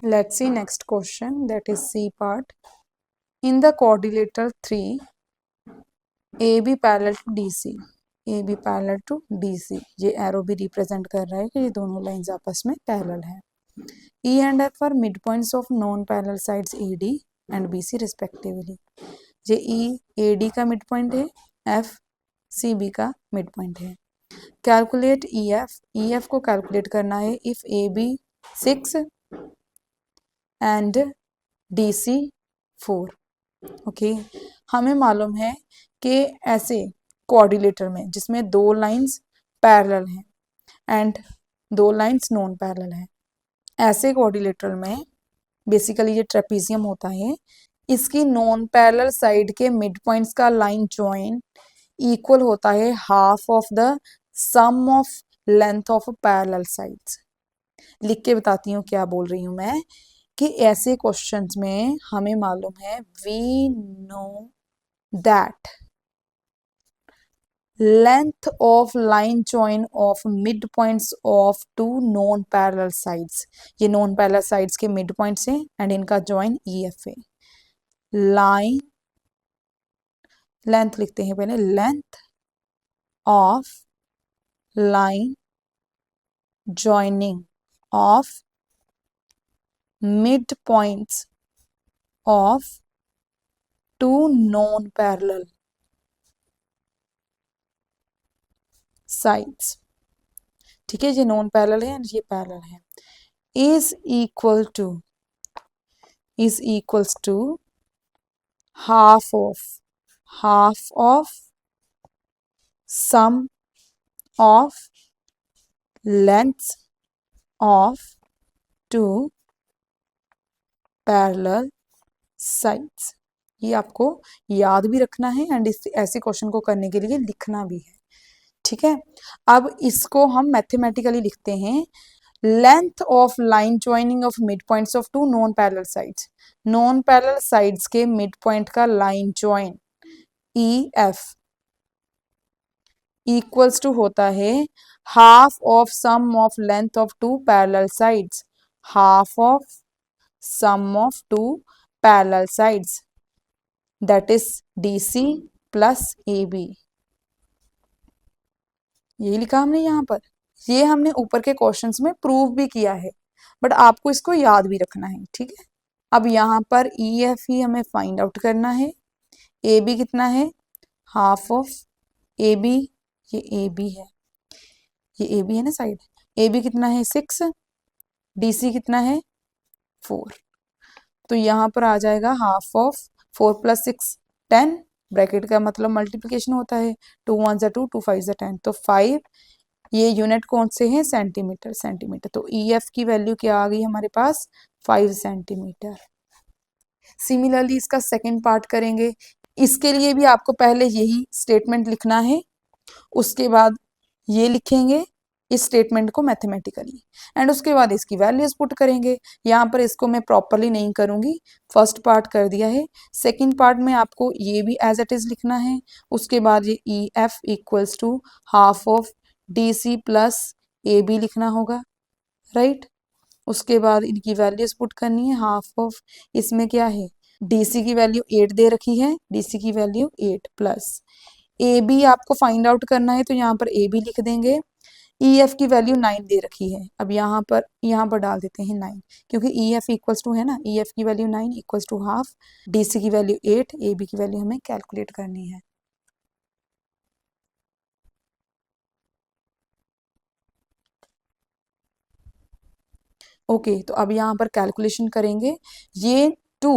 Let's see next question, that is C part. In the quadrilateral 3, AB parallel to DC, AB parallel to DC, ये arrow भी represent कर रहा है कि ये दोनों लाइंस आपस में पैरेलल है. E and F are midpoints of non-parallel sides AD and BC respectively. ये E AD का midpoint है, F CB का midpoint है. Calculate EF. EF को कैलकुलेट करना है if AB 6 and DC 4. Okay, हमें मालूम है कि ऐसे कोऑर्डिनेटर में जिसमें दो लाइंस पैरेलल हैं एंड दो लाइंस नॉन पैरेलल हैं, ऐसे कोऑर्डिनेटर में बेसिकली ये ट्रेपीजियम होता है, इसकी नॉन पैरेलल साइड के मिड पॉइंट्स का लाइन जॉइन इक्वल होता है half of the sum of length of parallel sides. लिख के बताती हूँ क्या बोल रही हूँ मैं, कि ऐसे क्वेश्चंस में हमें मालूम है we know that length of line join of mid points of two non parallel sides, ये नॉन पैरेलल साइड्स के मिड पॉइंट्स हैं एंड इनका जॉइन EF है. लाइन लेंथ लिखते हैं पहले, length of line joining of mid points of two non-parallel sides. ठीक है, ये नॉन पैरेलल है ये पैरेलल है. is equals to half of sum of lengths of two parallel sides. ये आपको याद भी रखना है एंड इस ऐसे क्वेश्चन को करने के लिए लिखना भी है. ठीक है, अब इसको हम मैथमेटिकली लिखते हैं. Length of line joining of mid points of two non parallel sides, non parallel sides के मिड पॉइंट का line join EF equals to होता है half of sum of length of two parallel sides, half of sum of two parallel sides, that is DC plus AB. यही लिखा हमने यहाँ पर, ये हमने ऊपर के क्वेश्चंस में प्रूव भी किया है बट आपको इसको याद भी रखना है. ठीक है, अब यहाँ पर EF ही हमें फाइंड आउट करना है. AB कितना है, हाफ ऑफ AB, ये AB है, ये AB है ना साइड. AB कितना है 6, DC कितना है 4. तो यहाँ पर आ जाएगा हाफ ऑफ 4 + 6 10, ब्रैकेट का मतलब मल्टीप्लिकेशन होता है, 2 × 1 = 2, 2 × 5 = 10, तो 5. ये यूनिट कौन से हैं, सेंटीमीटर. तो EF की वैल्यू क्या आ गई हमारे पास, 5 सेंटीमीटर. सिमिलरली इसका सेकेंड पार्ट करेंगे. इसके लिए भी आपको पहले यही स्टेटमेंट लिखना है, उसके बाद ये लिखेंगे इस स्टेटमेंट को मैथमेटिकली एंड उसके बाद इसकी वैल्यूज पुट करेंगे. यहाँ पर इसको मैं प्रॉपरली नहीं करूँगी, फर्स्ट पार्ट कर दिया है. सेकंड पार्ट में आपको ये भी एज इट इज लिखना है. उसके बाद ये EF equals to half of DC plus AB लिखना होगा, राइट. उसके बाद इनकी वैल्यूज पुट करनी है. हाफ ऑफ इसमें क्या है, DC की वैल्यू 8 दे रखी है, DC की वैल्यू 8 प्लस AB आपको फाइंड आउट करना है, तो यहाँ पर AB लिख देंगे. EF की वैल्यू 9 दे रखी है, अब यहाँ पर डाल देते हैं 9, क्योंकि EF इक्वल्स टू है ना, EF की value 9 equals to half, DC की वैल्यू 8, AB की वैल्यू हमें कैलकुलेट करनी है. ओके, तो अब यहाँ पर कैलकुलेशन करेंगे. ये 2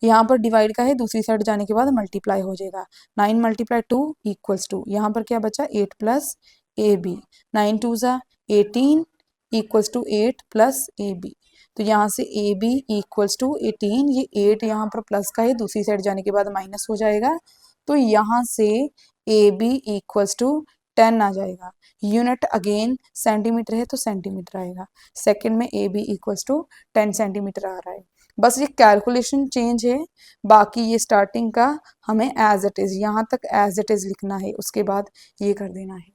यहाँ पर डिवाइड का है, दूसरी साइड जाने के बाद मल्टीप्लाई हो जाएगा. 9 × 2 इक्वल्स टू, यहाँ पर क्या बचा 8 plus AB, 9 × 2 = 18 equals to 8 plus AB. तो यहाँ से AB इक्वल्स टू 18, ये 8 यहाँ पर प्लस का है, दूसरी साइड जाने के बाद माइनस हो जाएगा. तो यहाँ से AB इक्वल्स टू 10 आ जाएगा. यूनिट अगेन सेंटीमीटर है तो सेंटीमीटर आएगा. सेकंड में AB इक्वल्स टू 10 सेंटीमीटर आ रहा है. बस ये कैलकुलेशन चेंज है, बाकी ये स्टार्टिंग का हमें एज इट इज, यहाँ तक एज इट इज लिखना है, उसके बाद ये कर देना है.